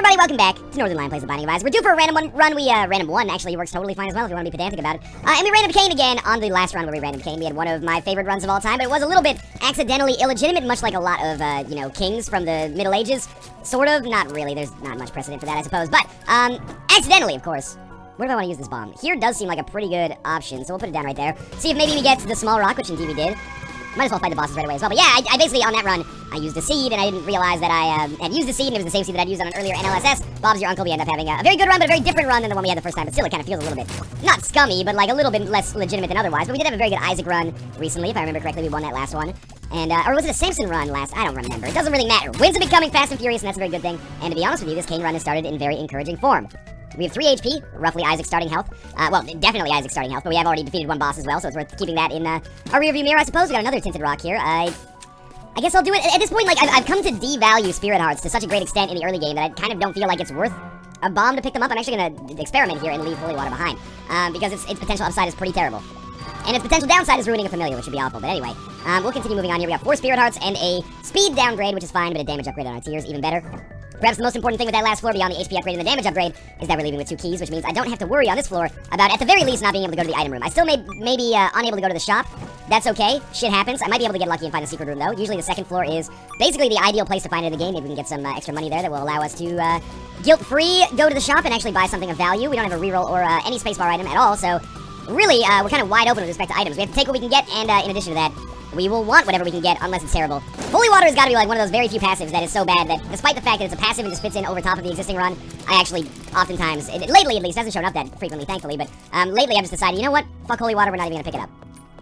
everybody, welcome back to NorthernLion Plays the Binding of Isaac. We're due for a random run. Random one actually works totally fine as well if you want to be pedantic about it. And we random Kane again on the last run where we random Kane. We had one of my favorite runs of all time, but it was a little bit accidentally illegitimate, much like a lot of, kings from the Middle Ages. Sort of, not really, there's not much precedent for that, I suppose, but, accidentally, of course. Where do I want to use this bomb? Here does seem like a pretty good option, so we'll put it down right there. See if maybe we get the small rock, which indeed we did. Might as well fight the bosses right away as well. But yeah, I basically, on that run, I used a seed, and I didn't realize that I had used the seed, and it was the same seed that I'd used on an earlier NLSS. Bob's your uncle. We end up having a very good run, but a very different run than the one we had the first time. But still, it kind of feels a little bit, not scummy, but like a little bit less legitimate than otherwise. But we did have a very good Isaac run recently, if I remember correctly. We won that last one. And, or was it a Samson run last? I don't remember. It doesn't really matter. Wins have been coming fast and furious, and that's a very good thing. And to be honest with you, this Kane run has started in very encouraging form. We have 3 HP, roughly Isaac's starting health. Well, definitely Isaac's starting health, but we have already defeated one boss as well, so it's worth keeping that in our rearview mirror, I suppose. We got another Tinted Rock here. I guess I'll do it. At this point, like, I've come to devalue Spirit Hearts to such a great extent in the early game that I kind of don't feel like it's worth a bomb to pick them up. I'm actually going to experiment here and leave Holy Water behind, because its potential upside is pretty terrible. And its potential downside is ruining a familiar, which would be awful. But anyway, we'll continue moving on here. We got 4 Spirit Hearts and a speed downgrade, which is fine, but a damage upgrade on our tiers, even better. Perhaps the most important thing with that last floor beyond the HP upgrade and the damage upgrade is that we're leaving with 2 keys, which means I don't have to worry on this floor about, at the very least, not being able to go to the item room. I still may be unable to go to the shop. That's okay. Shit happens. I might be able to get lucky and find the secret room, though. Usually the second floor is basically the ideal place to find it in the game. Maybe we can get some extra money there that will allow us to guilt-free go to the shop and actually buy something of value. We don't have a reroll or any spacebar item at all, so really, we're kind of wide open with respect to items. We have to take what we can get, and in addition to that, we will want whatever we can get, unless it's terrible. Holy Water has got to be like one of those very few passives that is so bad that, despite the fact that it's a passive and just fits in over top of the existing run, I actually, oftentimes, lately at least, hasn't shown up that frequently, thankfully, but lately I've just decided, you know what? Fuck Holy Water, we're not even gonna pick it up.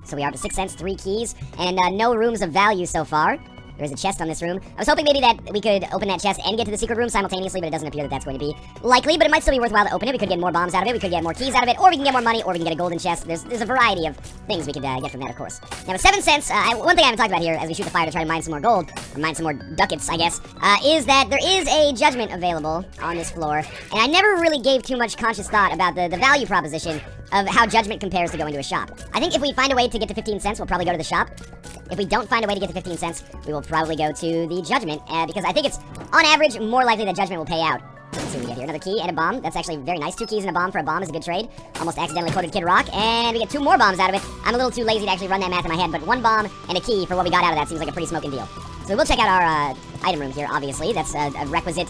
So we are up to 6 cents, 3 keys, and no rooms of value so far. There's a chest on this room. I was hoping maybe that we could open that chest and get to the secret room simultaneously, but it doesn't appear that that's going to be likely. But it might still be worthwhile to open it. We could get more bombs out of it, we could get more keys out of it, or we can get more money, or we can get a golden chest. There's a variety of things we could get from that, of course. Now, with 7 cents, one thing I haven't talked about here, as we shoot the fire to try to mine some more gold, or mine some more ducats, I guess, is that there is a judgment available on this floor, and I never really gave too much conscious thought about the value proposition of how judgment compares to going to a shop. I think if we find a way to get to 15 cents, we'll probably go to the shop. If we don't find a way to get to 15 cents, we will probably go to the judgment, because I think it's, on average, more likely that judgment will pay out. Let's see what we get here. Another key and a bomb. That's actually very nice. 2 keys and a bomb for a bomb is a good trade. Almost accidentally quoted Kid Rock, and we get 2 more bombs out of it. I'm a little too lazy to actually run that math in my head, but 1 bomb and a key for what we got out of that seems like a pretty smoking deal. So we will check out our item room here, obviously. That's a requisite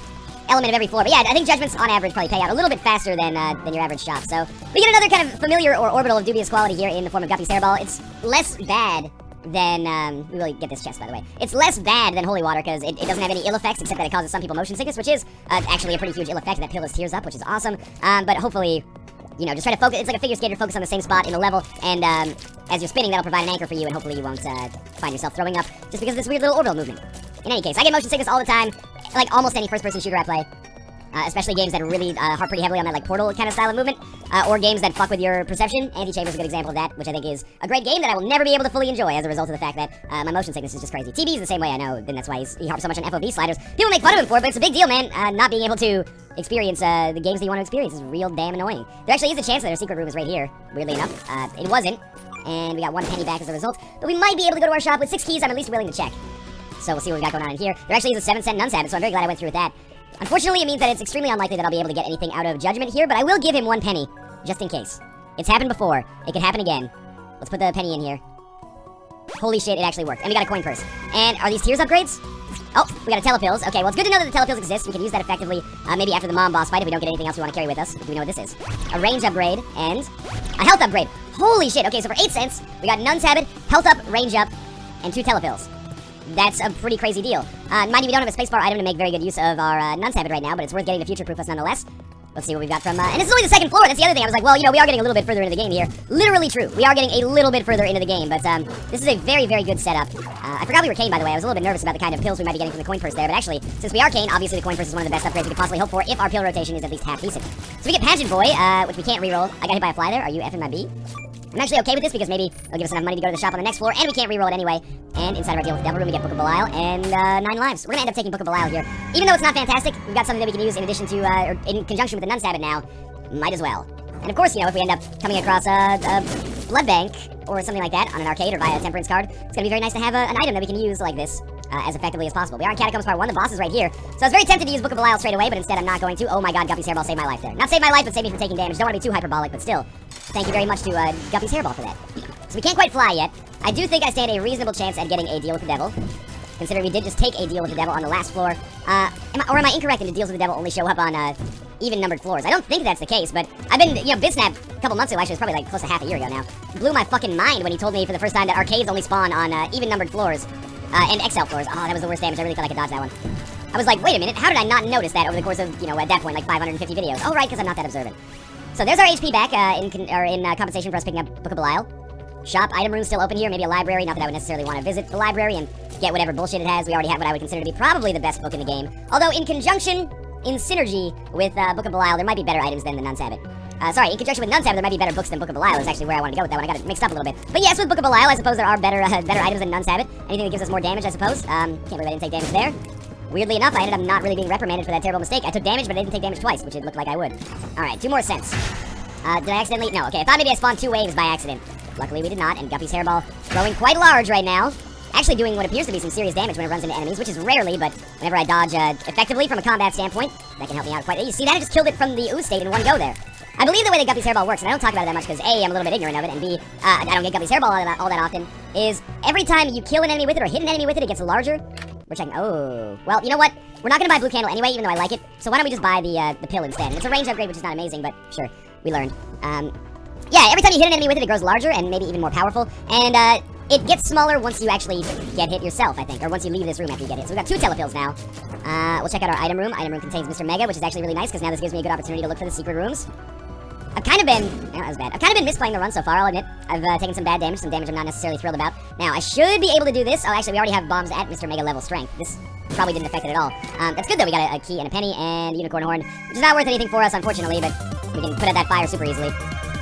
element of every floor. But yeah, I think judgments on average probably pay out a little bit faster than your average shop. So we get another kind of familiar or orbital of dubious quality here in the form of Guppy's Hairball. It's less bad than, we really get this chest, by the way. It's less bad than Holy Water, because it doesn't have any ill effects, except that it causes some people motion sickness, which is actually a pretty huge ill effect. That pill is tears up, which is awesome. But hopefully, just try to focus. It's like a figure skater, focus on the same spot in the level, and as you're spinning, that'll provide an anchor for you, and hopefully you won't find yourself throwing up just because of this weird little orbital movement. In any case, I get motion sickness all the time, like almost any first-person shooter I play. Especially games that really harp pretty heavily on that like Portal kind of style of movement, or games that fuck with your perception. Anti-Chamber is a good example of that, which I think is a great game that I will never be able to fully enjoy as a result of the fact that my motion sickness is just crazy. TB is the same way, I know, and that's why he harps so much on FOV sliders. People make fun of him for it, but it's a big deal, man. Not being able to experience the games that you want to experience is real damn annoying. There actually is a chance that our secret room is right here, weirdly enough. It wasn't, and we got 1 penny back as a result, but we might be able to go to our shop with 6 keys. I'm at least willing to check. So we'll see what we got going on in here. There actually is a 7-cent Nun's Habit, so I'm very glad I went through with that. Unfortunately, it means that it's extremely unlikely that I'll be able to get anything out of Judgment here, but I will give him 1 penny, just in case. It's happened before. It could happen again. Let's put the penny in here. Holy shit, it actually worked. And we got a coin purse. And are these tiers upgrades? Oh, we got a telepills. Okay, well, it's good to know that the telepills exist. We can use that effectively, maybe after the mom boss fight if we don't get anything else we want to carry with us. We know what this is. A range upgrade and a health upgrade. Holy shit. Okay, so for 8 cents, we got Nun's Habit, health up, range up, and 2 telepills. That's a pretty crazy deal. Mind you, we don't have a spacebar item to make very good use of our Nun's Habit right now, but it's worth getting to future-proof us nonetheless. Let's see what we've got from, and this is only the 2nd floor. That's the other thing. I was like, well, we are getting a little bit further into the game here. Literally true. We are getting a little bit further into the game, but this is a very, very good setup. I forgot we were Kane, by the way. I was a little bit nervous about the kind of pills we might be getting from the coin purse there, but actually, since we are Kane, obviously the coin purse is one of the best upgrades we could possibly hope for if our pill rotation is at least half decent. So we get Pageant Boy, which we can't reroll. I got hit by a fly there. Are you effing my B? I'm actually okay with this because maybe it'll give us enough money to go to the shop on the next floor, and we can't reroll it anyway. And inside of our deal with the Devil Room, we get Book of Belial and 9 lives. We're gonna end up taking Book of Belial here. Even though it's not fantastic, we've got something that we can use in addition to, or in conjunction with the Nun's Habit now. Might as well. And of course, if we end up coming across a blood bank or something like that on an arcade or via a temperance card, it's gonna be very nice to have an item that we can use like this as effectively as possible. We are in Catacombs Part 1, the boss is right here. So I was very tempted to use Book of Belial straight away, but instead I'm not going to. Oh my god, Guppy's Hairball saved my life there. Not saved my life, but saved me from taking damage. Don't want to be too hyperbolic, but still. Thank you very much to Guppy's Hairball for that. So we can't quite fly yet. I do think I stand a reasonable chance at getting a deal with the devil, considering we did just take a deal with the devil on the last floor. Am I incorrect and the deals with the devil only show up on even-numbered floors? I don't think that's the case, but I've been, Bitsnap a couple months ago, actually, it was probably like close to half a year ago now, blew my fucking mind when he told me for the first time that arcades only spawn on even-numbered floors and XL floors. Oh, that was the worst damage. I really thought I could dodge that one. I was like, wait a minute, how did I not notice that over the course of, at that point, like 550 videos? Oh, right, because I'm not that observant. So there's our HP back in compensation for us picking up Book of Belial. Shop, item room still open here, maybe a library. Not that I would necessarily want to visit the library and get whatever bullshit it has. We already have what I would consider to be probably the best book in the game. Although in conjunction, in synergy with Book of Belial, there might be better items than the Nun's Habit. Sorry, in conjunction with Nun's Habit, there might be better books than Book of Belial is actually where I wanted to go with that one. I got it mixed up a little bit. But yes, with Book of Belial, I suppose there are better items than Nun's Habit. Anything that gives us more damage, I suppose. Can't believe I didn't take damage there. Weirdly enough, I ended up not really being reprimanded for that terrible mistake. I took damage, but I didn't take damage twice, which it looked like I would. Alright, 2 more cents. Did I accidentally? No, okay, I thought maybe I spawned 2 waves by accident. Luckily we did not, and Guppy's Hairball growing quite large right now. Actually doing what appears to be some serious damage when it runs into enemies, which is rarely, but whenever I dodge effectively from a combat standpoint, that can help me out quite. You see that? I just killed it from the ooze state in one go there. I believe the way that Guppy's Hairball works, and I don't talk about it that much because A, I'm a little bit ignorant of it, and B, I don't get Guppy's Hairball all that often, is every time you kill an enemy with it or hit an enemy with it, it gets larger. Which I can, oh, well, you know what? We're not gonna buy Blue Candle anyway, even though I like it, so why don't we just buy the pill instead? And it's a range upgrade, which is not amazing, but sure, we learned. Yeah, every time you hit an enemy with it, it grows larger and maybe even more powerful, and it gets smaller once you actually get hit yourself, I think, or once you leave this room after you get hit. So we've got 2 telepills now. We'll check out our item room. Item room contains Mr. Mega, which is actually really nice, because now this gives me a good opportunity to look for the secret rooms. I've kind of been, that was bad. I've kind of been misplaying the run so far, I'll admit. I've taken some bad damage, some damage I'm not necessarily thrilled about. Now, I should be able to do this. Oh, actually, we already have bombs at Mr. Mega level strength. This probably didn't affect it at all. That's good, though. We got a key and a penny and unicorn horn, which is not worth anything for us, unfortunately, but we can put out that fire super easily.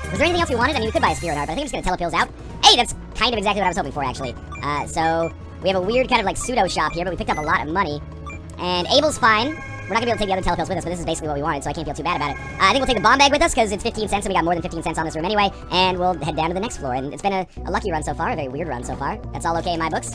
Was there anything else we wanted? I mean, we could buy a spirit heart, but I think I'm just gonna telepills out. Hey, that's kind of exactly what I was hoping for, actually. So we have a weird kind of like pseudo shop here, but we picked up a lot of money. And Abel's fine. We're not gonna be able to take the other telepills with us, but this is basically what we wanted, so I can't feel too bad about it. I think we'll take the bomb bag with us, because it's 15 cents, and we got more than 15 cents on this room anyway. And we'll head down to the next floor. And it's been a lucky run so far, a very weird run so far. That's all okay in my books.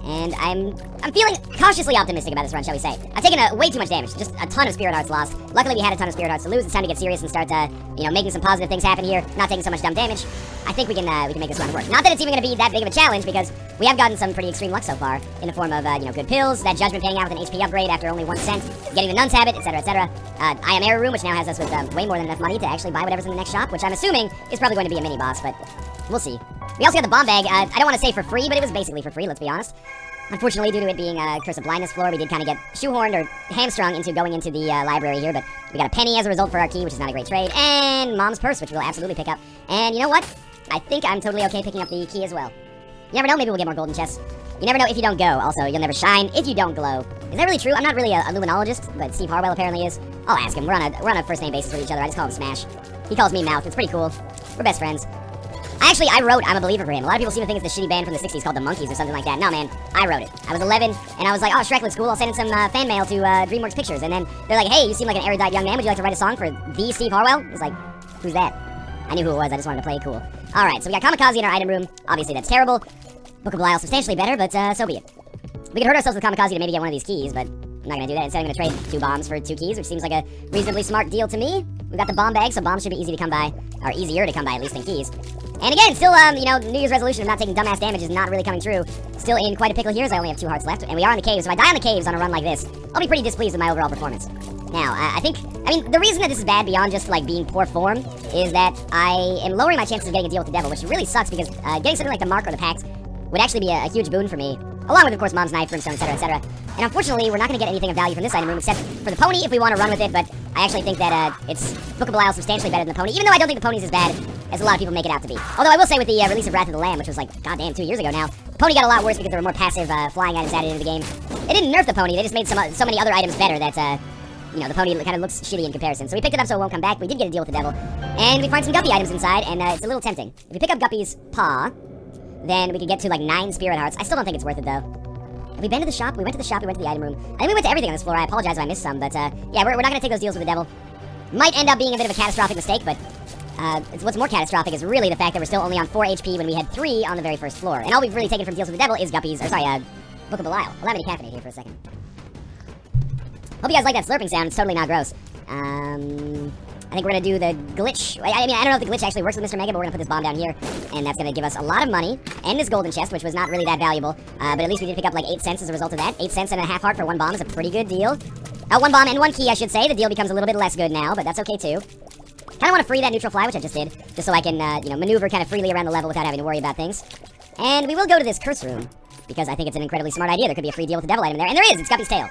And I'm feeling cautiously optimistic about this run, shall we say. I've taken way too much damage, just a ton of Spirit Hearts lost. Luckily, we had a ton of Spirit Hearts to lose. It's time to get serious and start, making some positive things happen here, not taking so much dumb damage. I think we can make this run work. Not that it's even going to be that big of a challenge, because we have gotten some pretty extreme luck so far, in the form of, good pills, that judgment paying out with an HP upgrade after only 1 cent, getting the Nun's Habit, etc., etc. I Am Error Room, which now has us with way more than enough money to actually buy whatever's in the next shop, which I'm assuming is probably going to be a mini-boss, but we'll see. We also got the bomb bag. I don't want to say for free, but it was basically for free, let's be honest. Unfortunately, due to it being a Curse of Blindness floor, we did kind of get shoehorned or hamstrung into going into the library here, but we got a penny as a result for our key, which is not a great trade, and Mom's Purse, which we'll absolutely pick up. And you know what? I think I'm totally okay picking up the key as well. You never know, maybe we'll get more golden chests. You never know if you don't go. Also, you'll never shine if you don't glow. Is that really true? I'm not really a luminologist, but Steve Harwell apparently is. I'll ask him. We're on a first-name basis with each other. I just call him Smash. He calls me Mouth. It's pretty cool. We're best friends. Actually, I wrote I'm a Believer for him. A lot of people seem to think it's the shitty band from the 60s called the Monkees or something like that. No, man, I wrote it. I was 11, and I was like, oh, Shrek looks cool. I'll send in some fan mail to DreamWorks Pictures. And then they're like, hey, you seem like an erudite young man. Would you like to write a song for the Steve Harwell? I was like, who's that? I knew who it was. I just wanted to play it cool. All right, so we got Kamikaze in our item room. Obviously, that's terrible. Book of Belial substantially better, but so be it. We could hurt ourselves with Kamikaze to maybe get one of these keys, but I'm not going to do that. Instead, I'm going to trade 2 bombs for 2 keys, which seems like a reasonably smart deal to me. We've got the bomb bag, so bombs should be easy to come by, or easier to come by, at least, than keys. And again, still, New Year's resolution of not taking dumbass damage is not really coming true. Still in quite a pickle here, as I only have 2 hearts left, and we are in the caves. So if I die on the caves on a run like this, I'll be pretty displeased with my overall performance. Now, the reason that this is bad beyond just, like, being poor form is that I am lowering my chances of getting a deal with the devil, which really sucks because getting something like the Mark or the Pact would actually be a huge boon for me, along with, of course, Mom's Knife, Brimstone, etc., etc. And unfortunately, we're not going to get anything of value from this item room except for the pony if we want to run with it, but I actually think that it's Book of Belial substantially better than the pony, even though I don't think the pony's as bad as a lot of people make it out to be. Although I will say with the release of Wrath of the Lamb, which was like, goddamn, 2 years ago now, pony got a lot worse because there were more passive flying items added into the game. They didn't nerf the pony, they just made so many other items better that, the pony kind of looks shitty in comparison. So we picked it up so it won't come back. We did get a deal with the devil. And we find some Guppy items inside, and it's a little tempting. If we pick up Guppy's paw, then we could get to like 9 spirit hearts. I still don't think it's worth it, though. Have we been to the shop? We went to the shop, we went to the item room. I think we went to everything on this floor. I apologize if I missed some, but yeah, we're not going to take those deals with the devil. Might end up being a bit of a catastrophic mistake, but what's more catastrophic is really the fact that we're still only on 4 HP when we had 3 on the very first floor. And all we've really taken from deals with the devil is Guppy's, or sorry, Book of Belial. Allow me to caffeinate here for a second. Hope you guys like that slurping sound. It's totally not gross. I think we're gonna do the glitch. I mean, I don't know if the glitch actually works with Mr. Mega, but we're gonna put this bomb down here, and that's gonna give us a lot of money, and this golden chest, which was not really that valuable, but at least we did pick up like 8 cents as a result of that. 8 cents and a half heart for one bomb is a pretty good deal. One bomb and one key, I should say. The deal becomes a little bit less good now, but that's okay too. Kinda wanna free that neutral fly, which I just did, just so I can, maneuver kind of freely around the level without having to worry about things. And we will go to this curse room, because I think it's an incredibly smart idea. There could be a free deal with the devil item there, and there is! It's Guppy's tail.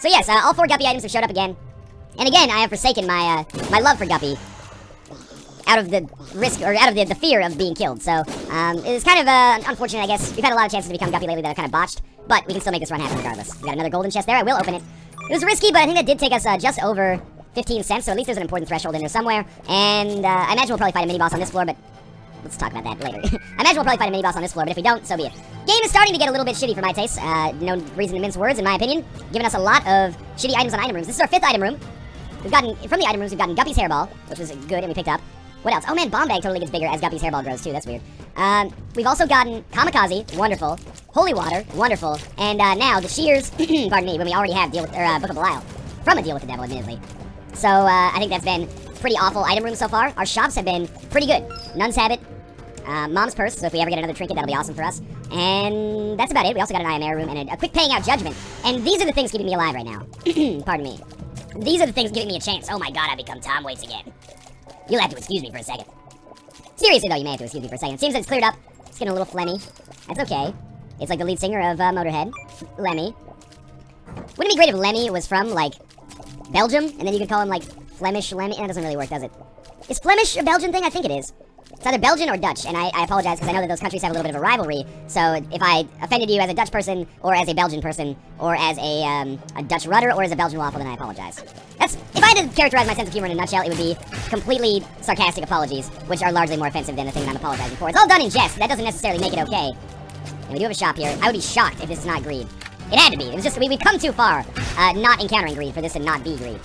So yes, all 4 Guppy items have showed up again. And again, I have forsaken my love for Guppy out of the risk, or out of the fear of being killed. So, it's kind of unfortunate, I guess. We've had a lot of chances to become Guppy lately that are kind of botched, but we can still make this run happen regardless. We got another golden chest there. I will open it. It was risky, but I think that did take us just over 15 cents, so at least there's an important threshold in there somewhere. And I imagine we'll probably fight a mini-boss on this floor, but let's talk about that later. I imagine we'll probably fight a mini-boss on this floor, but if we don't, so be it. Game is starting to get a little bit shitty for my taste. No reason to mince words, in my opinion. Giving us a lot of shitty items on item rooms. This is our 5th item room. We've gotten, from the item rooms, we've gotten Guppy's hairball, which was good, and we picked up. What else? Oh man, bomb bag totally gets bigger as Guppy's hairball grows too. That's weird. We've also gotten Kamikaze, wonderful. Holy water, wonderful. And now the shears, pardon me, when we already have Book of Belial from a deal with the devil, admittedly. So I think that's been pretty awful item room so far. Our shops have been pretty good. Nun's Habit, Mom's Purse, so if we ever get another trinket, that'll be awesome for us. And that's about it. We also got an IMR room and a quick paying out judgment. And these are the things keeping me alive right now. Pardon me. These are the things giving me a chance. Oh my god, I become Tom Waits again. You'll have to excuse me for a second. Seriously though, you may have to excuse me for a second. Seems that it's cleared up. It's getting a little phlegmy. That's okay. It's like the lead singer of Motorhead, Lemmy. Wouldn't it be great if Lemmy was from, like, Belgium? And then you could call him, like, Flemish Lemmy? That doesn't really work, does it? Is Flemish a Belgian thing? I think it is. It's either Belgian or Dutch, and I apologize because I know that those countries have a little bit of a rivalry. So if I offended you as a Dutch person, or as a Belgian person, or as a Dutch rudder, or as a Belgian waffle, then I apologize. If I had to characterize my sense of humor in a nutshell, it would be completely sarcastic apologies, which are largely more offensive than the thing that I'm apologizing for. It's all done in jest, but that doesn't necessarily make it okay. And we do have a shop here. I would be shocked if this is not greed. It had to be. It was just, we've come too far not encountering greed for this to not be greed.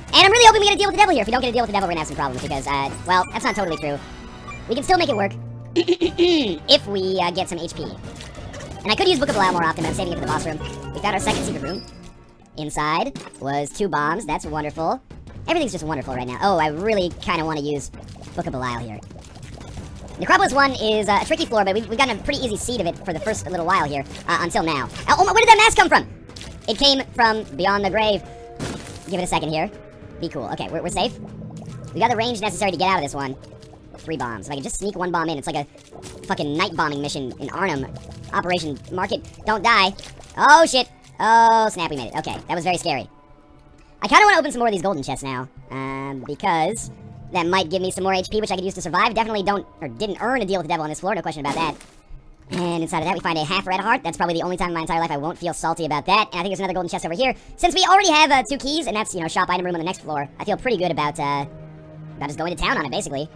And I'm really hoping we get a deal with the devil here. If we don't get a deal with the devil, we're gonna have some problems because, well, that's not totally true. We can still make it work if we get some HP. And I could use Book of Belial more often, but I'm saving it for the boss room. We found our second secret room. Inside was 2 bombs. That's wonderful. Everything's just wonderful right now. Oh, I really kind of want to use Book of Belial here. Necropolis 1 is a tricky floor, but we've gotten a pretty easy seed of it for the first little while here, until now. Oh, where did that mask come from? It came from beyond the grave. Give it a second here. Be cool. Okay, we're safe. We got the range necessary to get out of this one. 3 bombs. If I can just sneak 1 bomb in, it's like a fucking night bombing mission in Arnhem. Operation Market. Don't die. Oh, shit. Oh, snap, we made it. Okay, that was very scary. I kind of want to open some more of these golden chests now, because that might give me some more HP, which I could use to survive. Definitely didn't earn a deal with the devil on this floor, no question about that. And inside of that, we find a half red heart. That's probably the only time in my entire life I won't feel salty about that. And I think there's another golden chest over here. Since we already have 2 keys, and that's, shop item room on the next floor, I feel pretty good about just going to town on it, basically.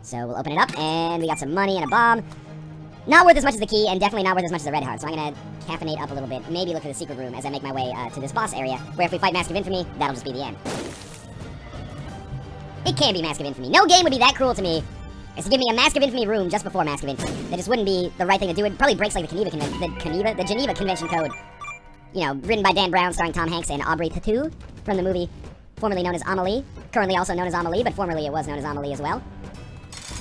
So we'll open it up, and we got some money and a bomb. Not worth as much as the key, and definitely not worth as much as the red heart. So I'm gonna caffeinate up a little bit. Maybe look for the secret room as I make my way to this boss area, where if we fight Mask of Infamy, that'll just be the end. It can't be Mask of Infamy. No game would be that cruel to me as to give me a Mask of Infamy room just before Mask of Infamy. That just wouldn't be the right thing to do. It probably breaks like the Geneva Convention Code. Written by Dan Brown, starring Tom Hanks and Aubrey Tautou from the movie formerly known as Amelie. Currently also known as Amelie, but formerly it was known as Amelie as well.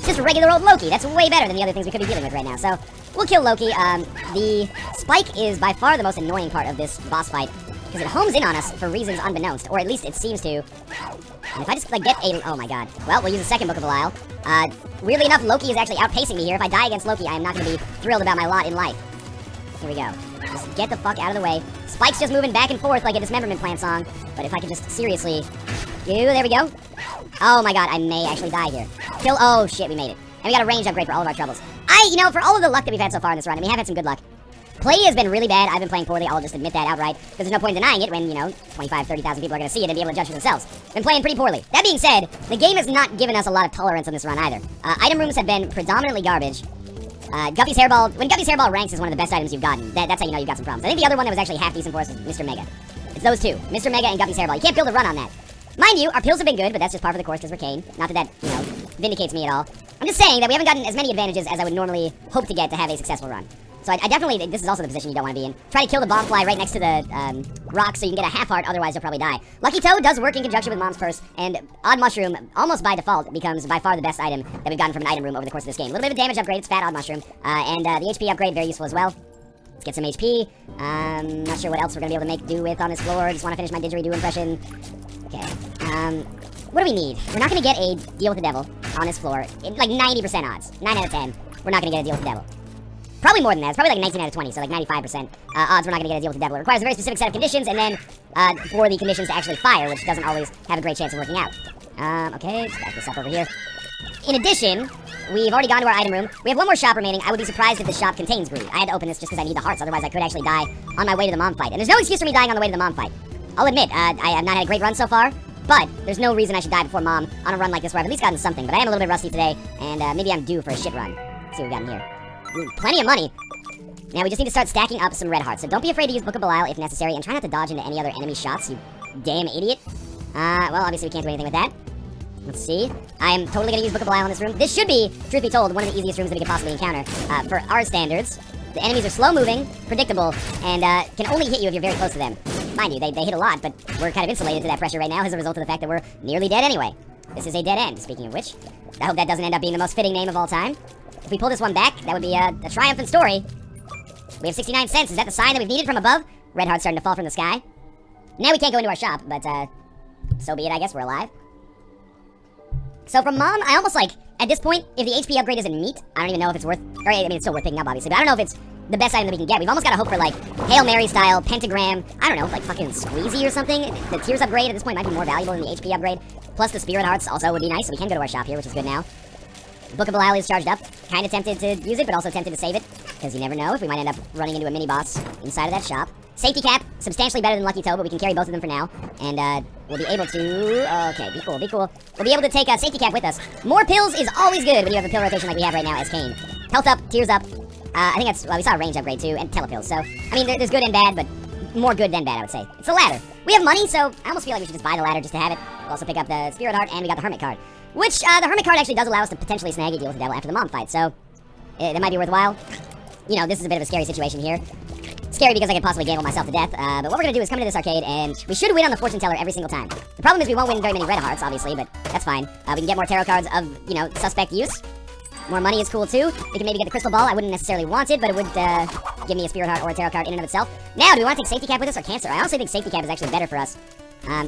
Just regular old Loki. That's way better than the other things we could be dealing with right now. So, we'll kill Loki. The spike is by far the most annoying part of this boss fight, because it homes in on us for reasons unbeknownst, or at least it seems to. And if I just, get a... Oh my god. Well, we'll use a second Book of Belial. Weirdly enough, Loki is actually outpacing me here. If I die against Loki, I am not going to be thrilled about my lot in life. Here we go. Just get the fuck out of the way. Spike's just moving back and forth like a Dismemberment Plan song. But if I could just seriously... There we go. Oh my god, I may actually die here. Oh shit, we made it. And we got a range upgrade for all of our troubles. For all of the luck that we've had so far in this run, and we have had some good luck. Play has been really bad. I've been playing poorly. I'll just admit that outright. Because there's no point in denying it when, 25, 30,000 people are going to see it and be able to judge for themselves. Been playing pretty poorly. That being said, the game has not given us a lot of tolerance on this run either. Item rooms have been predominantly garbage. Guppy's Hairball, when Guppy's Hairball ranks as one of the best items you've gotten, that's how you know you've got some problems. I think the other one that was actually half decent for us was Mr. Mega. It's those two. Mr. Mega and Guppy's Hairball. You can't build a run on that. Mind you, our pills have been good, but that's just par for the course because we're Kane. Not that vindicates me at all. I'm just saying that we haven't gotten as many advantages as I would normally hope to get to have a successful run. So I definitely, this is also the position you don't want to be in. Try to kill the bomb fly right next to the rock so you can get a half heart, otherwise you'll probably die. Lucky Toe does work in conjunction with Mom's Purse, and Odd Mushroom, almost by default, becomes by far the best item that we've gotten from an item room over the course of this game. A little bit of a damage upgrade, it's Fat Odd Mushroom, and the HP upgrade, very useful as well. Let's get some HP. Not sure what else we're going to be able to make do with on this floor. Just want to finish my didgeridoo impression. Okay. What do we need? We're not going to get a deal with the devil on this floor. Like 90% odds. 9 out of 10. We're not going to get a deal with the devil. Probably more than that. It's probably like 19 out of 20, so like 95% odds we're not going to get a deal with the devil. It requires a very specific set of conditions, and then for the conditions to actually fire, which doesn't always have a great chance of working out. Okay, let's back this up over here. In addition, we've already gone to our item room. We have one more shop remaining. I would be surprised if the shop contains greed. I had to open this just because I need the hearts, otherwise I could actually die on my way to the mom fight. And there's no excuse for me dying on the way to the mom fight. I'll admit, I have not had a great run so far, but there's no reason I should die before mom on a run like this where I've at least gotten something. But I am a little bit rusty today, and maybe I'm due for a shit run. Let's see what we got in here. Plenty of money. Now we just need to start stacking up some red hearts. So don't be afraid to use Book of Belial if necessary, and try not to dodge into any other enemy shots, you damn idiot. Well, obviously we can't do anything with that. Let's see. I am totally going to use Book of Belial in this room. This should be, truth be told, one of the easiest rooms that we could possibly encounter. For our standards, the enemies are slow-moving, predictable, and can only hit you if you're very close to them. Mind you, they hit a lot, but we're kind of insulated to that pressure right now as a result of the fact that we're nearly dead anyway. This is a dead end, speaking of which. I hope that doesn't end up being the most fitting name of all time. If we pull this one back, that would be a triumphant story. We have 69 cents. Is that the sign that we've needed from above? Red hearts starting to fall from the sky. Now we can't go into our shop, but so be it, I guess. We're alive. So from Mom, I almost like, at this point, if the HP upgrade isn't meat, I don't even know if it's worth, or I mean, it's still worth picking up, obviously, but I don't know if it's the best item that we can get. We've almost got to hope for, like, Hail Mary style, pentagram, I don't know, like fucking squeezy or something. The tears upgrade at this point might be more valuable than the HP upgrade. Plus the spirit hearts also would be nice, so we can go to our shop here, which is good now. Book of Belial is charged up. Kind of tempted to use it, but also tempted to save it, because you never know if we might end up running into a mini-boss inside of that shop. Safety cap, substantially better than Lucky Toe, but we can carry both of them for now. And, we'll be able to... Okay, be cool, be cool. We'll be able to take a safety cap with us. More pills is always good when you have a pill rotation like we have right now as Kane. Health up, tears up. I think that's... Well, we saw a range upgrade, too, and telepills. So, I mean, there's good and bad, but more good than bad, I would say. It's the ladder. We have money, so I almost feel like we should just buy the ladder just to have it. We'll also pick up the Spirit Heart, and we got the Hermit card. Which, the Hermit card actually does allow us to potentially snag a deal with the devil after the mom fight, so... that might be worthwhile. You know, this is a bit of a scary situation here. Scary because I could possibly gamble myself to death, but what we're gonna do is come into this arcade, and we should win on the fortune teller every single time. The problem is we won't win very many red hearts, obviously, but that's fine. We can get more tarot cards of, you know, suspect use. More money is cool, too. We can maybe get the crystal ball. I wouldn't necessarily want it, but it would, give me a spirit heart or a tarot card in and of itself. Now, do we want to take safety cap with us or cancer? I honestly think safety cap is actually better for us.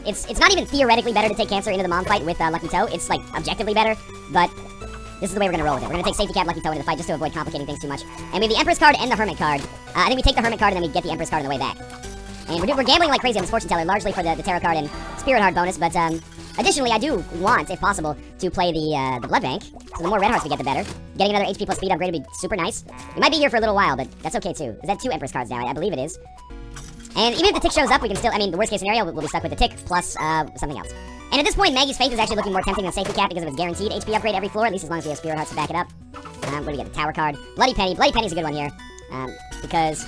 It's not even theoretically better to take cancer into the mom fight with, Lucky Toe. It's, like, objectively better, but... This is the way we're gonna roll with it. We're gonna take Safety Cap Lucky Toe into the fight just to avoid complicating things too much. And we have the Empress card and the Hermit card. I think we take the Hermit card and then we get the Empress card on the way back. And we're gambling like crazy on this Fortune Teller, largely for the Tarot card and Spirit Heart bonus, but additionally, I do want, if possible, to play the Blood Bank. So the more red hearts we get, the better. Getting another HP plus speed upgrade would be super nice. We might be here for a little while, but that's okay too. Is that 2 Empress cards now? I believe it is. And even if the tick shows up, we can still, I mean, the worst case scenario, we'll be stuck with the tick plus something else. And at this point, Maggie's Faith is actually looking more tempting than Safety Cap because of its guaranteed HP upgrade every floor, at least as long as we have Spirit Hearts to back it up. What do we get? The Tower card. Bloody Penny. Bloody Penny's a good one here. Because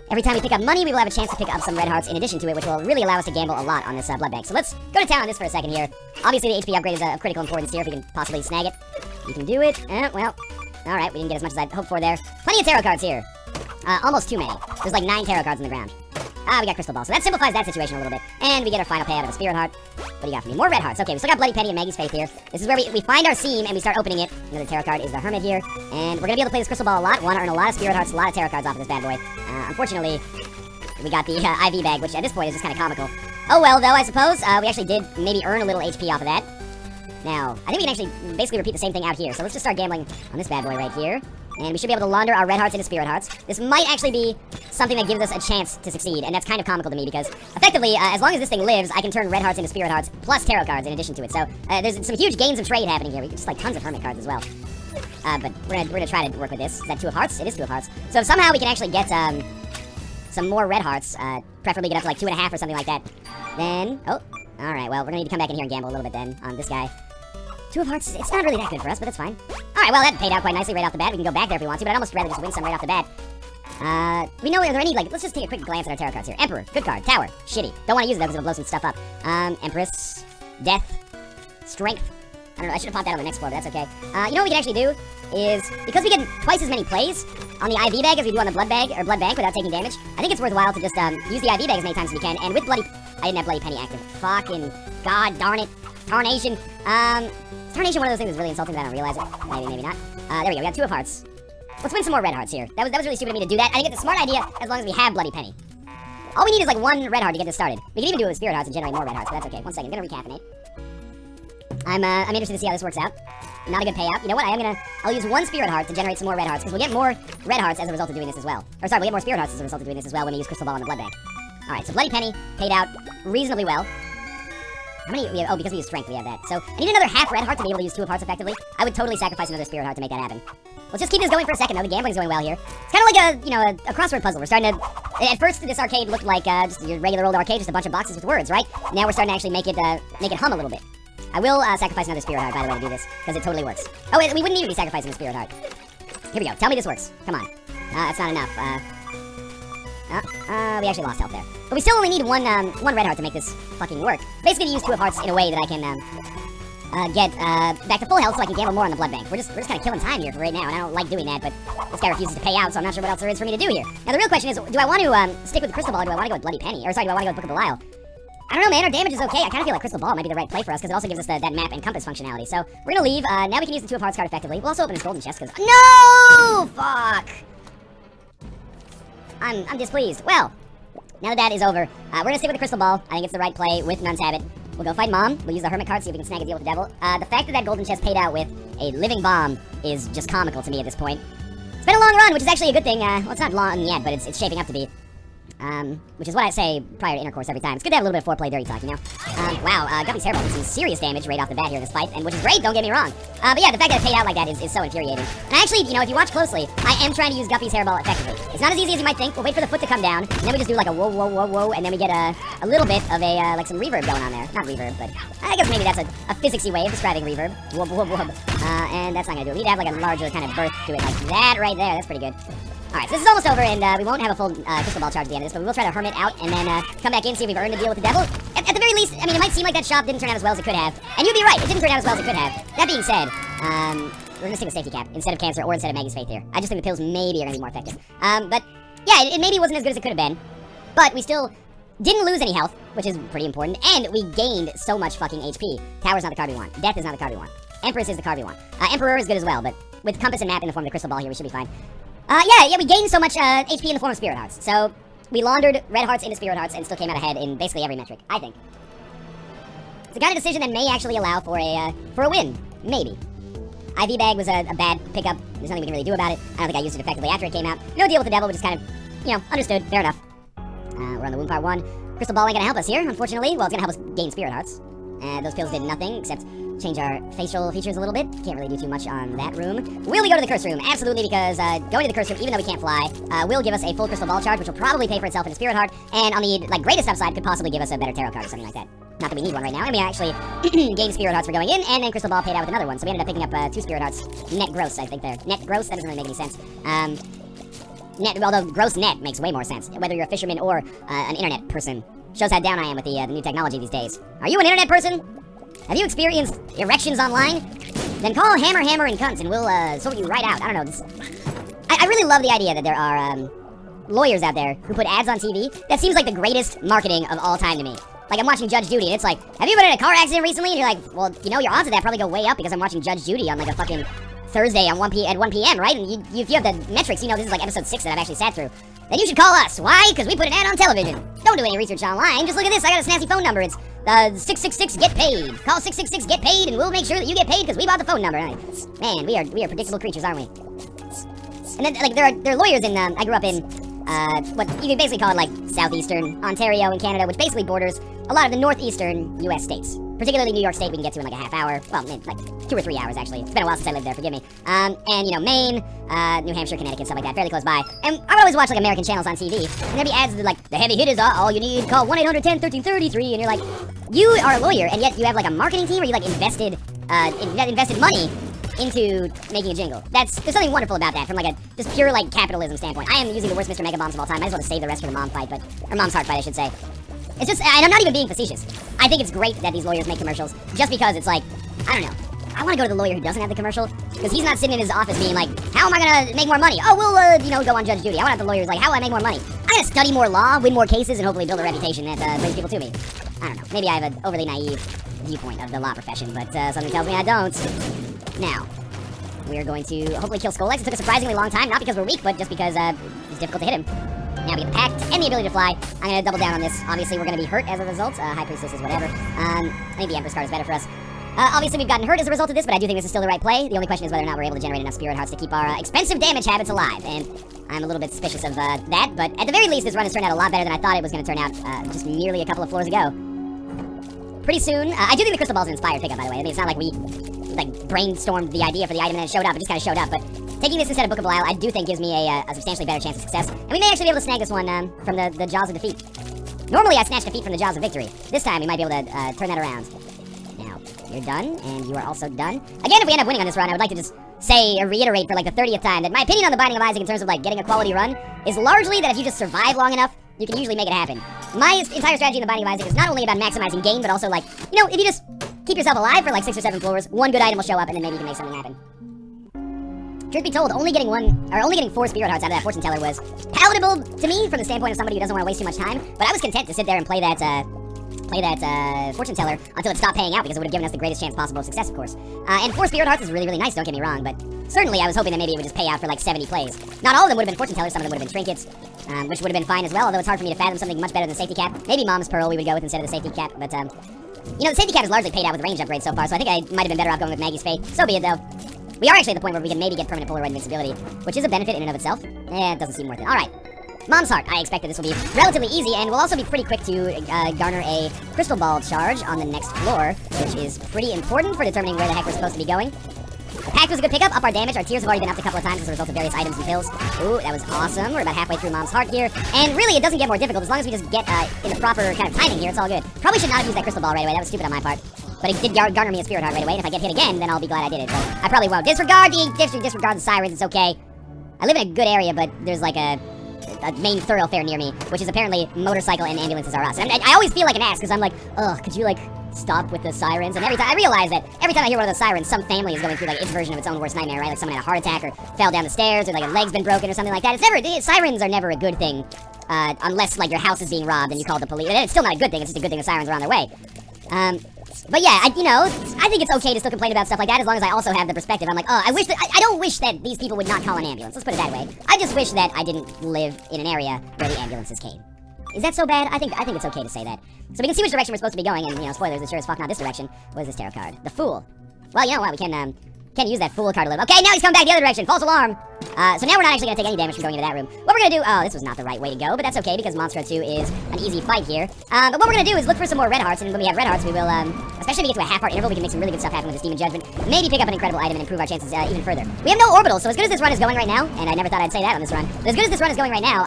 every time we pick up money, we will have a chance to pick up some red hearts in addition to it, which will really allow us to gamble a lot on this Blood Bank. So let's go to town on this for a second here. Obviously, the HP upgrade is of critical importance here if we can possibly snag it. You can do it. Well, alright, we didn't get as much as I hoped for there. Plenty of tarot cards here. Almost too many. There's like 9 tarot cards on the ground. We got Crystal Ball, so that simplifies that situation a little bit. And we get our final payout of a Spirit Heart. What do you got for me? More red hearts. Okay, we still got Bloody Penny and Maggie's Faith here. This is where we find our seam and we start opening it. Another tarot card is the Hermit here. And we're gonna be able to play this Crystal Ball a lot. Want to earn a lot of Spirit Hearts, a lot of tarot cards off of this bad boy. Unfortunately, we got the IV bag, which at this point is just kind of comical. Oh well, though, I suppose. We actually did maybe earn a little HP off of that. Now, I think we can actually basically repeat the same thing out here. So let's just start gambling on this bad boy right here. And we should be able to launder our red hearts into spirit hearts. This might actually be something that gives us a chance to succeed, and that's kind of comical to me because, effectively, as long as this thing lives, I can turn red hearts into spirit hearts, plus tarot cards in addition to it. So, there's some huge gains of trade happening here. We just, like, tons of hermit cards as well. But we're gonna try to work with this. Is that 2 of hearts? It is 2 of hearts. So if somehow we can actually get, some more red hearts, preferably get up to, like, 2.5 or something like that, then... Oh, alright, well, we're gonna need to come back in here and gamble a little bit then on this guy. 2 of hearts, it's not really that good for us, but that's fine. Alright, well, that paid out quite nicely right off the bat. We can go back there if we want to, but I'd almost rather just win some right off the bat. We know, are there any, like, let's just take a quick glance at our tarot cards here. Emperor, good card. Tower, shitty. Don't want to use it, though, because it'll blow some stuff up. Empress, Death, Strength, I don't know, I should have popped that on the next floor, but that's okay. You know what we can actually do is, because we get twice as many plays on the IV bag as we do on the blood bag, or blood bank without taking damage, I think it's worthwhile to just use the IV bag as many times as we can, and with bloody... I didn't have bloody penny active. Fucking god darn it. Tarnation. Is tarnation one of those things that's really insulting that I don't realize it? Maybe, maybe not. There we go, we got 2 of hearts. Let's win some more red hearts here. That was really stupid of me to do that. I think it's a smart idea as long as we have bloody penny. All we need is like 1 red heart to get this started. We can even do it with spirit hearts and generate more red hearts, but that's okay. 1 second, I'm gonna recaffeinate. I'm interested to see how this works out. Not a good payout. You know what? I'll use 1 spirit heart to generate some more red hearts, because we'll get more red hearts as a result of doing this as well. Or sorry, we'll get more spirit hearts as a result of doing this as well when we use crystal ball in the blood bank. Alright, so bloody penny paid out reasonably well. How many? We have, oh, because we use strength, we have that. So I need another half red heart to be able to use 2 of hearts effectively. I would totally sacrifice another spirit heart to make that happen. Let's just keep this going for a second, though. The gambling's going well here. It's kind of like a, you know, a crossword puzzle. We're starting to... At first, this arcade looked like just your regular old arcade, just a bunch of boxes with words, right? Now we're starting to actually make it hum a little bit. I will sacrifice another spirit heart, by the way, to do this, because it totally works. Oh, wait, we wouldn't even be sacrificing a spirit heart. Here we go. Tell me this works. Come on. That's not enough. We actually lost health there. But we still only need one red heart to make this fucking work. Basically, to use 2 of hearts in a way that I can get back to full health so I can gamble more on the blood bank. We're just kind of killing time here for right now, and I don't like doing that, but this guy refuses to pay out, so I'm not sure what else there is for me to do here. Now, the real question is, do I want to stick with the crystal ball, or do I want to go with bloody penny? Or sorry, do I want to go with Book of Belial? I don't know, man. Our damage is okay. I kind of feel like crystal ball might be the right play for us, because it also gives us that map and compass functionality. So we're gonna leave. Now we can use the 2 of hearts card effectively. We'll also open this golden chest, because... No! Fuck! I'm displeased. Well, now that is over, we're gonna stick with the crystal ball. I think it's the right play with Nun's Habit. We'll go fight Mom. We'll use the Hermit card, see if we can snag a deal with the devil. The fact that golden chest paid out with a living bomb is just comical to me at this point. It's been a long run, which is actually a good thing. Well, it's not long yet, but it's shaping up to be. Which is what I say prior to intercourse every time. It's good to have a little bit of foreplay dirty talk, you know? Wow, Guppy's hairball did some serious damage right off the bat here in this fight, and which is great, don't get me wrong. But yeah, the fact that it paid out like that is so infuriating. And actually, you know, if you watch closely, I am trying to use Guppy's hairball effectively. It's not as easy as you might think. We'll wait for the foot to come down, and then we just do like a whoa, whoa, whoa, whoa, and then we get a little bit of a, like some reverb going on there. Not reverb, but I guess maybe that's a physicsy way of describing reverb. Whoop, whoop, whoop. And that's not gonna do it. We need to have like a larger kind of birth to it, like that right there. That's pretty good. Alright, so this is almost over, and we won't have a full crystal ball charge at the end of this, but we will try to hermit out and then come back in, see if we've earned the deal with the devil. At the very least, I mean, it might seem like that shop didn't turn out as well as it could have, and you'd be right, it didn't turn out as well as it could have. That being said, we're gonna stick with safety cap instead of cancer or instead of Maggie's faith here. I just think the pills maybe are gonna be more effective. But yeah, it maybe wasn't as good as it could have been, but we still didn't lose any health, which is pretty important, and we gained so much fucking HP. Tower's not the card we want. Death is not the card we want. Empress is the card we want. Emperor is good as well, but with compass and map in the form of the crystal ball here, we should be fine. Yeah, we gained so much HP in the form of spirit hearts. So we laundered red hearts into spirit hearts and still came out ahead in basically every metric, I think. It's the kind of decision that may actually allow for a win. Maybe. IV bag was a bad pickup. There's nothing we can really do about it. I don't think I used it effectively after it came out. No deal with the devil, which is kind of, you know, understood. Fair enough. We're on the wound part 1. Crystal ball ain't gonna help us here, unfortunately. Well, it's gonna help us gain spirit hearts. Those pills did nothing except change our facial features a little bit. Can't really do too much on that room. Will we go to the curse room? Absolutely, because going to the curse room, even though we can't fly, will give us a full crystal ball charge, which will probably pay for itself in a spirit heart, and on the greatest upside, could possibly give us a better tarot card or something like that. Not that we need one right now, and we actually gained spirit hearts for going in, and then crystal ball paid out with another one, so we ended up picking up 2 spirit hearts. Net gross, I think there. Net gross? That doesn't really make any sense. Although gross net makes way more sense, whether you're a fisherman or an internet person. Shows how down I am with the new technology these days. Are you an internet person? Have you experienced erections online? Then call Hammer, and Cunts, and we'll sort you right out. I don't know. I really love the idea that there are lawyers out there who put ads on TV. That seems like the greatest marketing of all time to me. Like, I'm watching Judge Judy, and it's like, have you been in a car accident recently? And you're like, well, you know, your odds of that probably go way up because I'm watching Judge Judy on, like, a fucking Thursday on at 1 p.m., right? And if you have the metrics, you know this is, like, episode 6 that I've actually sat through. Then you should call us. Why? Because we put an ad on television. Don't do any research online. Just look at this. I got a snazzy phone number. It's 666 get paid. Call 666 get paid, and we'll make sure that you get paid because we bought the phone number. Man, we are predictable creatures, aren't we? And then, like, there are lawyers in. I grew up in what you can basically call it like southeastern Ontario in Canada, which basically borders a lot of the northeastern U.S. states. Particularly New York State, we can get to in like a half hour. Well, like 2 or 3 hours actually. It's been a while since I lived there. Forgive me. And you know, Maine, New Hampshire, Connecticut, stuff like that, fairly close by. And I would always watch like American channels on TV, and there'd be ads that like the heavy hitters are all you need. Call 1-800-10-1333, and you're like, you are a lawyer, and yet you have like a marketing team where you like invested money into making a jingle. There's something wonderful about that from like a just pure like capitalism standpoint. I am using the worst Mr. Mega Bombs of all time. I just want to save the rest for the mom fight, or mom's heart fight, I should say. It's just, and I'm not even being facetious. I think it's great that these lawyers make commercials just because it's like, I don't know. I want to go to the lawyer who doesn't have the commercial, because he's not sitting in his office being like, how am I gonna make more money? Oh, we'll, you know, go on Judge Judy. I want to have the lawyer who's like, how will I make more money? I'm gonna study more law, win more cases, and hopefully build a reputation that brings people to me. I don't know. Maybe I have an overly naive viewpoint of the law profession, but something tells me I don't. Now, we are going to hopefully kill Skolex. It took a surprisingly long time, not because we're weak, but just because it's difficult to hit him. Now we get the pact and the ability to fly. I'm gonna double down on this. Obviously, we're gonna be hurt as a result. High Priestess is whatever. I think the Empress card is better for us. Obviously, we've gotten hurt as a result of this, but I do think this is still the right play. The only question is whether or not we're able to generate enough Spirit Hearts to keep our expensive damage habits alive, and I'm a little bit suspicious of that, but at the very least, this run has turned out a lot better than I thought it was going to turn out just merely a couple of floors ago. Pretty soon, I do think the Crystal Ball is an inspired pickup, by the way. I mean, it's not like we, like, brainstormed the idea for the item and then it showed up. It just kind of showed up, but taking this instead of Book of Belial, I do think gives me a substantially better chance of success, and we may actually be able to snag this one from the Jaws of Defeat. Normally, I snatch defeat from the Jaws of Victory. This time, we might be able to turn that around. You're done, and you are also done. Again, if we end up winning on this run, I would like to just say or reiterate for like the 30th time that my opinion on the Binding of Isaac in terms of like getting a quality run is largely that if you just survive long enough, you can usually make it happen. My entire strategy in the Binding of Isaac is not only about maximizing gain, but also like, you know, if you just keep yourself alive for like 6 or 7 floors, one good item will show up, and then maybe you can make something happen. Truth be told, only getting 4 Spirit Hearts out of that Fortune Teller was palatable to me from the standpoint of somebody who doesn't want to waste too much time, but I was content to sit there and play that Fortune Teller until it stopped paying out, because it would have given us the greatest chance possible of success, of course. And 4 Spirit Hearts is really, really nice, don't get me wrong, but certainly I was hoping that maybe it would just pay out for like 70 plays. Not all of them would have been Fortune Tellers, some of them would have been Trinkets, which would have been fine as well, although it's hard for me to fathom something much better than Safety Cap. Maybe Mom's Pearl we would go with instead of the Safety Cap, but, you know, the Safety Cap is largely paid out with range upgrades so far, so I think I might have been better off going with Maggie's Fate. So be it, though. We are actually at the point where we can maybe get permanent Polaroid invincibility, which is a benefit in and of itself. It doesn't seem worth it. Alright. Mom's Heart. I expect that this will be relatively easy, and we'll also be pretty quick to garner a Crystal Ball charge on the next floor, which is pretty important for determining where the heck we're supposed to be going. The pact was a good pickup. Up our damage. Our tears have already been upped a couple of times as a result of various items and pills. Ooh, that was awesome. We're about halfway through Mom's Heart here, and really, it doesn't get more difficult. As long as we just get in the proper kind of timing here, it's all good. Probably should not have used that Crystal Ball right away. That was stupid on my part. But it did garner me a Spirit Heart right away, and if I get hit again, then I'll be glad I did it. But I probably won't. Disregard the sirens. It's okay. I live in a good area, but there's like a main thoroughfare near me, which is apparently motorcycle and ambulances are us. And I always feel like an ass, because I'm like, ugh, could you, like, stop with the sirens? And every time, I realize that every time I hear one of those sirens, some family is going through, like, its version of its own worst nightmare, right? Like someone had a heart attack, or fell down the stairs, or, like, a leg's been broken, or something like that. Sirens are never a good thing, unless, like, your house is being robbed and you call the police. And it's still not a good thing, it's just a good thing the sirens are on their way. But yeah, I think it's okay to still complain about stuff like that as long as I also have the perspective. I'm like, oh, I don't wish that these people would not call an ambulance. Let's put it that way. I just wish that I didn't live in an area where the ambulances came. Is that so bad? I think it's okay to say that. So we can see which direction we're supposed to be going, and, you know, spoilers, it's sure as fuck not this direction. What is this tarot card? The Fool. Well, you know what, we can use that Fool card a little. Okay, now he's coming back the other direction. False alarm. So now we're not actually gonna take any damage from going into that room. What we're gonna do, oh, this was not the right way to go, but that's okay, because Monstro 2 is an easy fight here. But what we're gonna do is look for some more red hearts, and when we have red hearts, we will, especially if we get to a half-heart interval, we can make some really good stuff happen with this Demon Judgment. Maybe pick up an incredible item and improve our chances even further. We have no orbitals, so as good as this run is going right now, and I never thought I'd say that on this run, but as good as this run is going right now,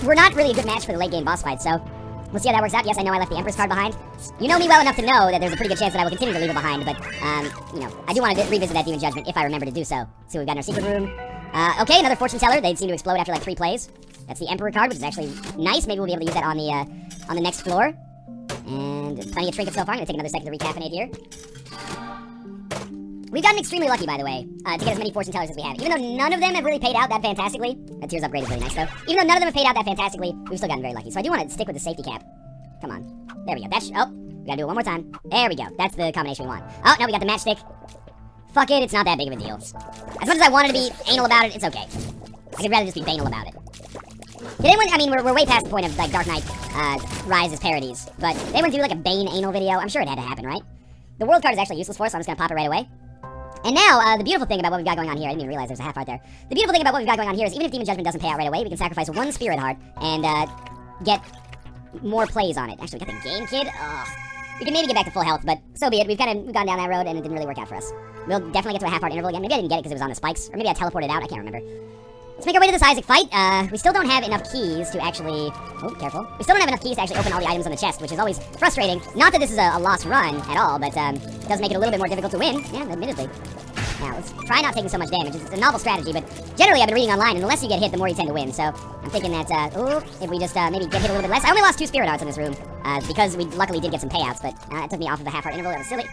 we're not really a good match for the late-game boss fight, so we'll see how that works out. Yes, I know I left the Empress card behind. You know me well enough to know that there's a pretty good chance that I will continue to leave it behind, but, you know, I do want to revisit that Demon Judgment if I remember to do so. See what we've got in our secret room. Okay, another Fortune Teller. They seem to explode after like 3 plays. That's the Emperor card, which is actually nice. Maybe we'll be able to use that on the next floor. And plenty of trinkets so far. I'm gonna take another second to recaffeinate here. We've gotten extremely lucky, by the way, to get as many Fortune Tellers as we have. Even though none of them have really paid out that fantastically. That Tears Upgrade is really nice, though. Even though none of them have paid out that fantastically, we've still gotten very lucky. So I do want to stick with the Safety Cap. Come on. There we go. We gotta do it one more time. There we go. That's the combination we want. Oh, no, we got the matchstick. Fuck it, it's not that big of a deal. As much as I wanted to be anal about it, it's okay. I could rather just be banal about it. Did anyone, I mean, we're way past the point of, like, Dark Knight Rises parodies, but did anyone do, like, a Bane anal video? I'm sure it had to happen, right? The world card is actually useless for us, so I'm just gonna pop it right away. And now, the beautiful thing about what we've got going on here, I didn't even realize there's a half heart there. The beautiful thing about what we've got going on here is even if Demon Judgment doesn't pay out right away, we can sacrifice 1 Spirit Heart and, get more plays on it. Actually, we got the Game Kid. Ugh. We can maybe get back to full health, but so be it. We've gone down that road, and it didn't really work out for us. We'll definitely get to a half-heart interval again. Maybe I didn't get it because it was on the spikes, or maybe I teleported out. I can't remember. Let's make our way to this Isaac fight. We still don't have enough keys to actually... Oh, careful. We still don't have enough keys to actually open all the items on the chest, which is always frustrating. Not that this is a lost run at all, but it does make it a little bit more difficult to win. Yeah, admittedly. Now, let's try not taking so much damage. It's a novel strategy, but generally I've been reading online, and the less you get hit, the more you tend to win. So I'm thinking that, if we just maybe get hit a little bit less. I only lost 2 Spirit Hearts in this room, because we luckily did get some payouts, but it took me off of the half-heart interval. That was silly.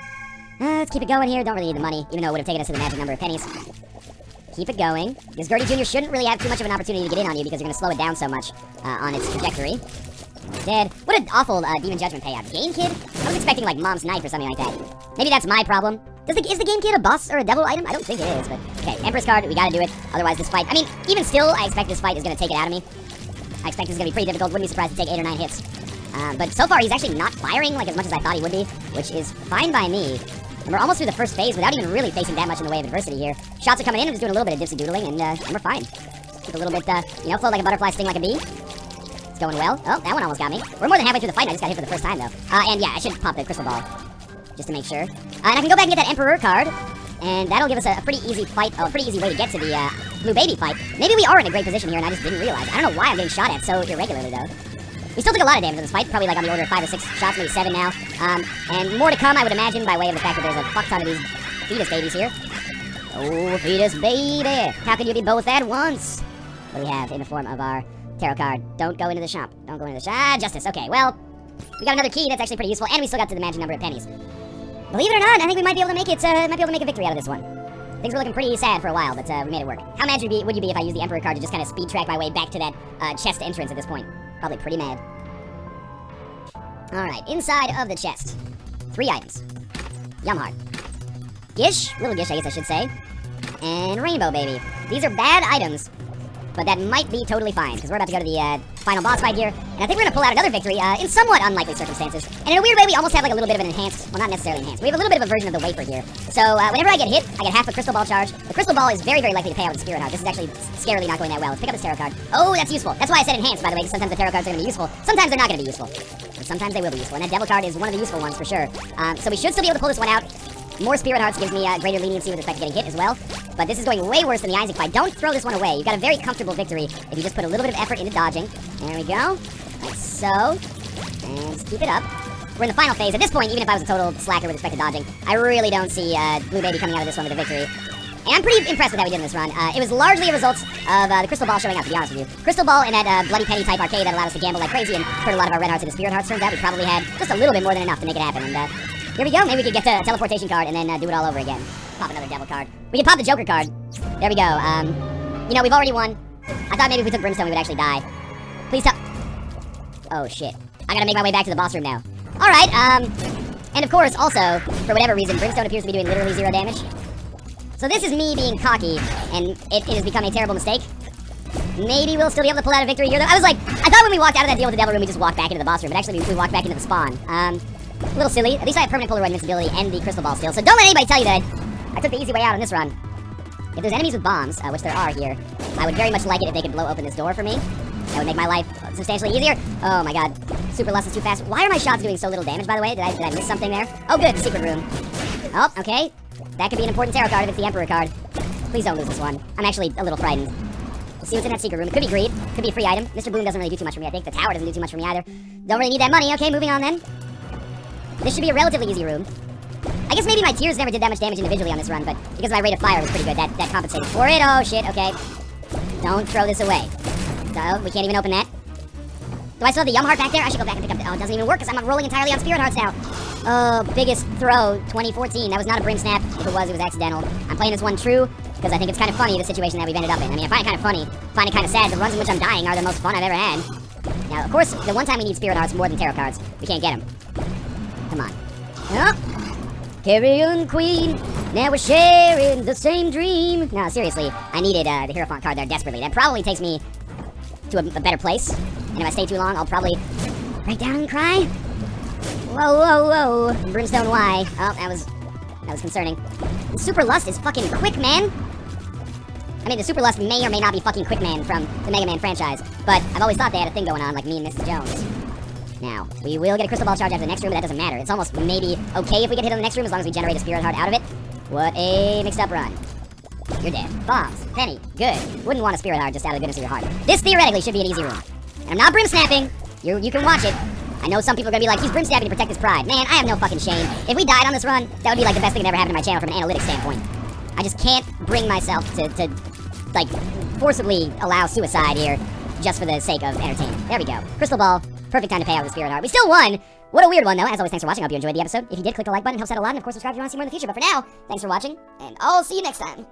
Let's keep it going here. Don't really need the money, even though it would have taken us to the magic number of pennies. Keep it going. Because Gertie Jr. shouldn't really have too much of an opportunity to get in on you because you're going to slow it down so much on its trajectory. Dead. What an awful Demon Judgment payout. Game Kid? I was expecting, like, Mom's Knife or something like that. Maybe that's my problem. Is the Game Kid a boss or a devil item? I don't think it is, but... Okay, Empress card, we gotta do it. Otherwise, this fight... I mean, even still, I expect this fight is gonna take it out of me. I expect this is gonna be pretty difficult. Wouldn't be surprised to take 8 or 9 hits. But so far, he's actually not firing, like, as much as I thought he would be, which is fine by me. And we're almost through the first phase without even really facing that much in the way of adversity here. Shots are coming in, I'm just doing a little bit of dipsy doodling, and we're fine. Keep a little bit, float like a butterfly, sting like a bee. It's going well. Oh, that one almost got me. We're more than halfway through the fight, I just got hit for the first time, though. And yeah, I should pop the crystal ball, just to make sure. And I can go back and get that Emperor card, and that'll give us a pretty easy fight, a pretty easy way to get to the, Blue Baby fight. Maybe we are in a great position here, and I just didn't realize. I don't know why I'm getting shot at so irregularly, though. We still took a lot of damage in this fight, probably like on the order of 5 or 6 shots, maybe 7 now. And more to come, I would imagine, by way of the fact that there's a fuck ton of these fetus babies here. Oh, fetus baby! How can you be both at once? What do we have in the form of our tarot card? Don't go into the shop. Don't go into the shop. Ah, justice. Okay, well, we got another key. That's actually pretty useful, and we still got to the magic number of pennies. Believe it or not, I think we might be able to make it. Might be able to make a victory out of this one. Things were looking pretty sad for a while, but we made it work. How mad would you be if I used the Emperor card to just kind of speed track my way back to that chest entrance at this point? Probably pretty mad. Alright, inside of the chest. 3 items. Yumheart. Gish, little Gish I guess I should say. And Rainbow Baby. These are bad items, but that might be totally fine, because we're about to go to the final boss fight here, and I think we're going to pull out another victory in somewhat unlikely circumstances. And in a weird way, we almost have like a little bit of an enhanced, well, not necessarily enhanced, we have a little bit of a version of the wafer here. So whenever I get hit, I get half a crystal ball charge. The crystal ball is very, very likely to pay out with Spirit Heart. This is actually scarily not going that well. Let's pick up this tarot card. Oh, that's useful. That's why I said enhanced, by the way, because sometimes the tarot cards are going to be useful. Sometimes they're not going to be useful. But sometimes they will be useful, and that devil card is one of the useful ones for sure. So we should still be able to pull this one out. More Spirit Hearts gives me greater leniency with respect to getting hit as well. But this is going way worse than the Isaac fight. Don't throw this one away. You've got a very comfortable victory if you just put a little bit of effort into dodging. There we go. Like so. And just keep it up. We're in the final phase. At this point, even if I was a total slacker with respect to dodging, I really don't see Blue Baby coming out of this one with a victory. And I'm pretty impressed with how we did in this run. It was largely a result of the Crystal Ball showing up, to be honest with you. Crystal Ball and that Bloody Penny type arcade that allowed us to gamble like crazy and put a lot of our red hearts into Spirit Hearts. Turns out we probably had just a little bit more than enough to make it happen. And here we go. Maybe we could get to a teleportation card and then do it all over again. Pop another devil card. We can pop the Joker card. There we go. You know, we've already won. I thought maybe if we took Brimstone, we would actually die. Please tell... Oh, shit. I gotta make my way back to the boss room now. Alright, and of course, also, for whatever reason, Brimstone appears to be doing literally 0 damage. So this is me being cocky, and it has become a terrible mistake. Maybe we'll still be able to pull out a victory here, though. I was like, I thought when we walked out of that deal with the devil room, we just walked back into the boss room, but actually we walked back into the spawn. A little silly. At least I have permanent Polaroid invincibility and the crystal ball still, so don't let anybody tell you that I took the easy way out on this run. If there's enemies with bombs, which there are here, I would very much like it if they could blow open this door for me. That would make my life substantially easier. Oh my god. Super Lust is too fast. Why are my shots doing so little damage, by the way? Did I miss something there? Oh good, secret room. Oh, okay. That could be an important tarot card if it's the Emperor card. Please don't lose this one. I'm actually a little frightened. We'll see what's in that secret room. It could be greed. Could be a free item. Mr. Boom doesn't really do too much for me, I think. The tower doesn't do too much for me either. Don't really need that money. Okay, moving on then. This should be a relatively easy room. I guess maybe my tears never did that much damage individually on this run, but because my rate of fire was pretty good, that compensated for it. Oh, shit, okay. Don't throw this away. So, we can't even open that. Do I still have the Yumheart back there? I should go back and pick up the... Oh, it doesn't even work because I'm rolling entirely on Spirit Hearts now. Oh, biggest throw, 2014. That was not a Brim Snap. If it was accidental. I'm playing this one true because I think it's kind of funny, the situation that we've ended up in. I mean, I find it kind of funny, find it kind of sad. The runs in which I'm dying are the most fun I've ever had. Now, of course, the one time we need Spirit Hearts more than Tarot cards, we can't get them. Come on. Oh. Carrion Queen, now we're sharing the same dream. No, seriously, I needed the Hierophant card there desperately. That probably takes me to a better place. And if I stay too long, I'll probably break down and cry. Whoa, whoa, whoa. Brimstone Y. Oh, that was concerning. The Super Lust is fucking quick, man. I mean, the Super Lust may or may not be fucking Quick Man from the Mega Man franchise, but I've always thought they had a thing going on, like me and Mrs. Jones. Now, we will get a Crystal Ball charge after the next room, but that doesn't matter. It's almost maybe okay if we get hit on the next room, as long as we generate a Spirit Heart out of it. What a mixed-up run. You're dead. Bombs. Penny. Good. Wouldn't want a Spirit Heart just out of the goodness of your heart. This, theoretically, should be an easy room. And I'm not Brim Snapping. You can watch it. I know some people are gonna be like, he's Brim Snapping to protect his pride. Man, I have no fucking shame. If we died on this run, that would be like the best thing that ever happened to my channel from an analytics standpoint. I just can't bring myself to like, forcibly allow suicide here just for the sake of entertainment. There we go. Crystal Ball. Perfect time to pay out with the Spirit Heart. We still won. What a weird one, though. As always, thanks for watching. I hope you enjoyed the episode. If you did, click the like button. Helps out a lot. And, of course, subscribe if you want to see more in the future. But for now, thanks for watching. And I'll see you next time.